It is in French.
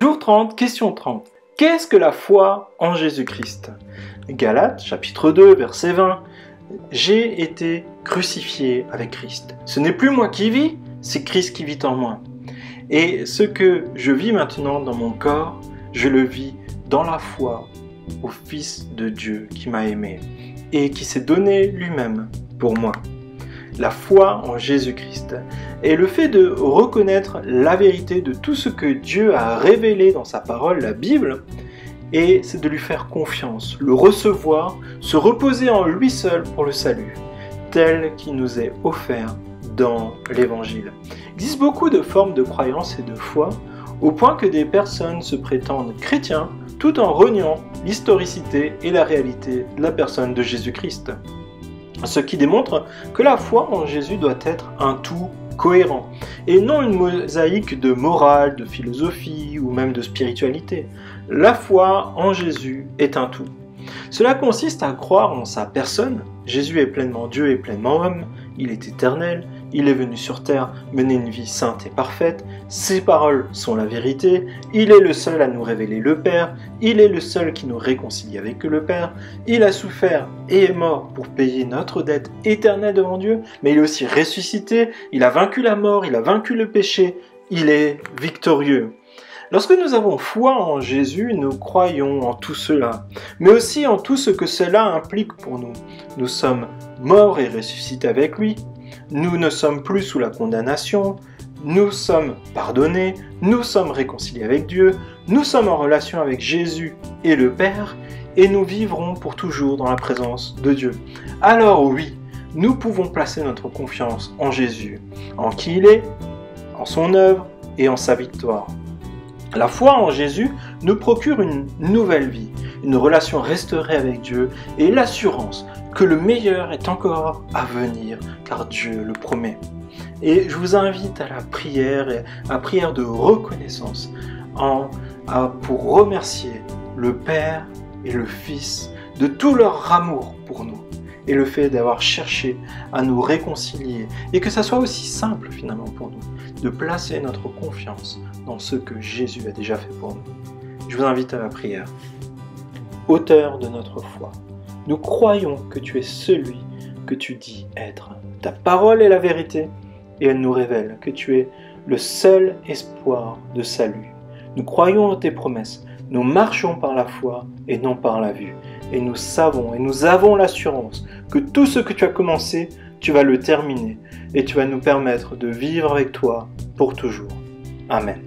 Jour 30, question 30. Qu'est-ce que la foi en Jésus-Christ? Galates, chapitre 2, verset 20. J'ai été crucifié avec Christ. Ce n'est plus moi qui vis, c'est Christ qui vit en moi. Et ce que je vis maintenant dans mon corps, je le vis dans la foi au Fils de Dieu qui m'a aimé et qui s'est donné lui-même pour moi. La foi en Jésus-Christ est le fait de reconnaître la vérité de tout ce que Dieu a révélé dans sa parole, la Bible, et c'est de lui faire confiance, le recevoir, se reposer en lui seul pour le salut, tel qu'il nous est offert dans l'Évangile. Il existe beaucoup de formes de croyance et de foi, au point que des personnes se prétendent chrétiens tout en reniant l'historicité et la réalité de la personne de Jésus-Christ. Ce qui démontre que la foi en Jésus doit être un tout cohérent, et non une mosaïque de morale, de philosophie ou même de spiritualité. La foi en Jésus est un tout. Cela consiste à croire en sa personne. Jésus est pleinement Dieu et pleinement homme, il est éternel, il est venu sur terre mener une vie sainte et parfaite, ses paroles sont la vérité, il est le seul à nous révéler le Père, il est le seul qui nous réconcilie avec le Père, il a souffert et est mort pour payer notre dette éternelle devant Dieu, mais il est aussi ressuscité, il a vaincu la mort, il a vaincu le péché, il est victorieux. Lorsque nous avons foi en Jésus, nous croyons en tout cela, mais aussi en tout ce que cela implique pour nous. Nous sommes morts et ressuscités avec lui, nous ne sommes plus sous la condamnation, nous sommes pardonnés, nous sommes réconciliés avec Dieu, nous sommes en relation avec Jésus et le Père, et nous vivrons pour toujours dans la présence de Dieu. Alors oui, nous pouvons placer notre confiance en Jésus, en qui il est, en son œuvre et en sa victoire. La foi en Jésus nous procure une nouvelle vie, une relation restaurée avec Dieu et l'assurance que le meilleur est encore à venir, car Dieu le promet. Et je vous invite à la prière de reconnaissance, pour remercier le Père et le Fils de tout leur amour pour nous, et le fait d'avoir cherché à nous réconcilier, et que ça soit aussi simple finalement pour nous, de placer notre confiance dans ce que Jésus a déjà fait pour nous. Je vous invite à la prière. Auteur de notre foi, nous croyons que tu es celui que tu dis être. Ta parole est la vérité, et elle nous révèle que tu es le seul espoir de salut. Nous croyons en tes promesses, nous marchons par la foi et non par la vue. Et nous savons et nous avons l'assurance que tout ce que tu as commencé, tu vas le terminer et tu vas nous permettre de vivre avec toi pour toujours. Amen.